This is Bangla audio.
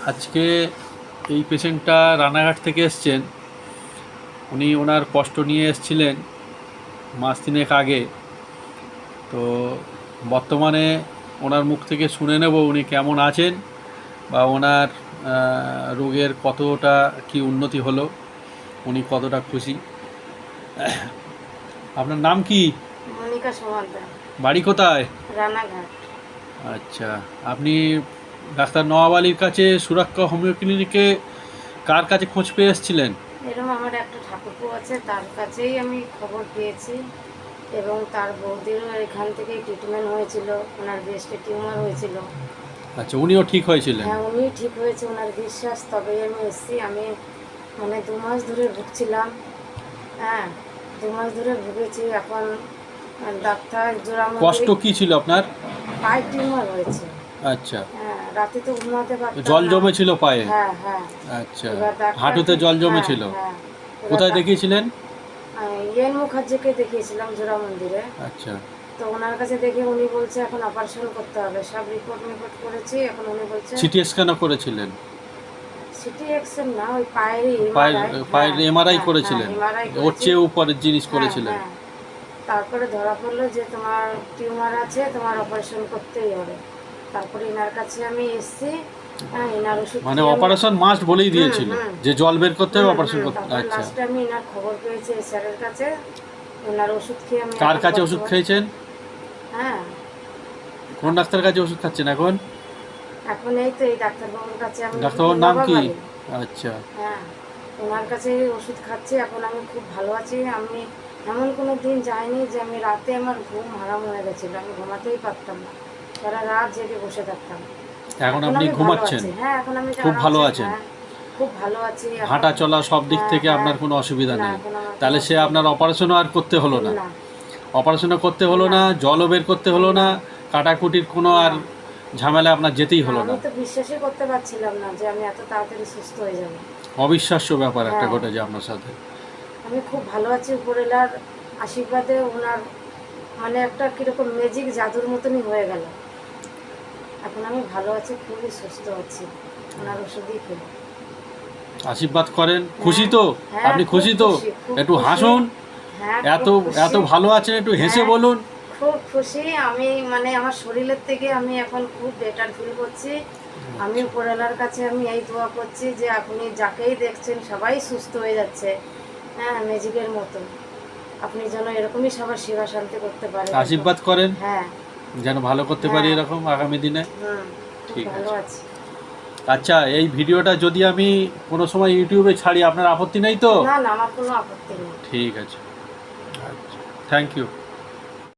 আজকে এই পেশেন্টটা রানাঘাট থেকে এসছেন। উনি ওনার কষ্ট নিয়ে এসেছিলেন মাস তিনেক আগে। তো বর্তমানে ওনার মুখ থেকে শুনে নেব উনি কেমন আছেন বা ওনার রোগের কতটা কি উন্নতি হলো, উনি কতটা খুশি। আপনার নাম কি? মনিকা সমাদ্দার, বাড়ি কোথায়? রানাঘাট। আচ্ছা, আপনি ডাক্তার নওয়াব আলীর কাছে সুরক্ষা হোমিও ক্লিনিকে কার কাছে খোঁজ পেয়ে এসেছিলেন? এরকম আমার একটা ঠাকুরপো আছে, তার কাছেই আমি খবর পেয়েছি এবং তার বৌদিরও এখান থেকেই ট্রিটমেন্ট হয়েছিল। ওনার ব্রেস্টে টিউমার হয়েছিল। আচ্ছা, উনিও ঠিক হয়েছিলেন? হ্যাঁ, উনি ঠিক হয়েছে, ওনার বিশ্বাস, তবেই আমি এসেছি। আমি 2 মাস ধরে ভুগছিলাম। হ্যাঁ, 2 মাস ধরে ভুগেছি। এখন ডাক্তার জোড়া কষ্ট কি ছিল আপনার? পায়ে টিউমার হয়েছে। আচ্ছা, হ্যাঁ, রাতে তো ঘুমাতে পারতাম জল না। জমেছিল পায়ে? হ্যাঁ হ্যাঁ। আচ্ছা, এবার ডাক্তার হাঁটুতে জল জমেছিল? হ্যাঁ। কোথায় দেখিয়েছিলেন? ইয়েন মুখার্জিকে দেখিয়েছিলাম জোড়া মন্দিরে। আচ্ছা, তো ওনার কাছে দেখে উনি বলছে এখন অপারেশন করতে হবে। সব রিপোর্ট করেছি। এখন উনি বলছে সিটি স্ক্যানও করেছিলেন? সিটি এক্সএম না, ওই পায়েরই পায়ের এমআরআই করেছিলেন? ওর চেয়ে উপরের জিনিস হ্যাঁ, করেছিলেন? হ্যাঁ। তারপরে ধরা পড়লো যে তোমার টিউমার আছে, তোমার অপারেশন করতেই হবে। তারপরে এনার কাছে আমি এসেছি। হ্যাঁ, এনার ওষুধ মানে অপারেশন মাস্ট বলেই দিয়েছিল যে জল বের করতে হবে, অপারেশন করতে। আচ্ছা, লাস্টে আমি এনার খবর পেয়েছি এই স্যারের কাছে। ওনার ওষুধ খেয়ে আমি কার কাছে ওষুধ খেয়েছেন? হ্যাঁ, কোন ডাক্তার কাছে ওষুধ খাচ্ছেন এখন? এখন এই তো এই ডাক্তারবাবুর কাছে আমি। ডাক্তারবাবুর নাম কি? আচ্ছা, হ্যাঁ, ওনার কাছে ওষুধ খাচ্ছি। এখন আমি খুব ভালো আছি। আমি এমন কোনো দিন যাইনি যে আমি রাতে আমার ঘুম হারাম হয়ে গেছিলো, আমি ঘুমাতেই পারতাম না, সারা রাত জেগে বসে থাকতাম। এখন আপনি ঘুমাচ্ছেন? হ্যাঁ, এখন আমি খুব ভালো আছেন? খুব ভালো আছি। হাঁটা চলা সব দিক থেকে হ্যাঁ, আপনার কোনো অসুবিধা না, নেই? এখন আমার তাহলে কোনো সে আপনার অপারেশনও আর করতে হলো না? না, অপারেশনও করতে হলো না, জলও বের করতে হলো না, কাটাকুটির কোনো আর ঝামেলা আপনার যেতেই হলো না? আমি তো বিশ্বাসই করতে পারছিলাম না যে আমি এত তাড়াতাড়ি সুস্থ হয়ে যাব। অবিশ্বাস্য ব্যাপার একটা হ্যাঁ। ঘটেছে আপনার সাথে। আমি খুব ভালো আছি উপরওয়ালার আশীর্বাদে। ওনার একটা কীরকম ম্যাজিক জাদুর মতনই হয়ে গেল। এখন আমি ভালো আছি, খুবই সুস্থ আছি ওনার ওষুধই খেয়ে। আশীর্বাদ করেন, খুশি তো? হ্যাঁ, আপনি খুব খুশি তো? খুব একটু খুশি। হাসুন। হ্যাঁ, এত খুব খুশি। এত ভালো আছেন, একটু হেসে হ্যাঁ, বলুন। খুব খুশি আমি। আমার শরীরের থেকে আমি এখন খুব বেটার ফিল করছি। আমি উপরওয়ালার কাছে আমি এই দোয়া করছি যে আপনি যাকেই দেখছেন সবাই সুস্থ হয়ে যাচ্ছে। হ্যাঁ, ম্যাজিকের মতো। আপনি যেন এরকমই সবার সেবা শান্তি করতে পারেন। আশীর্বাদ করেন হ্যাঁ, যেন ভালো করতে পারি এরকম আগামী দিনে। খুব ঠিক ভালো আছে। আছি। আচ্ছা, এই ভিডিওটা যদি আমি কোনো সময় ইউটিউবে ছাড়ি, আপনার আপত্তি নেই তো? না না, আমার কোনো আপত্তি নেই। ঠিক আছে, আচ্ছা, থ্যাংক ইউ।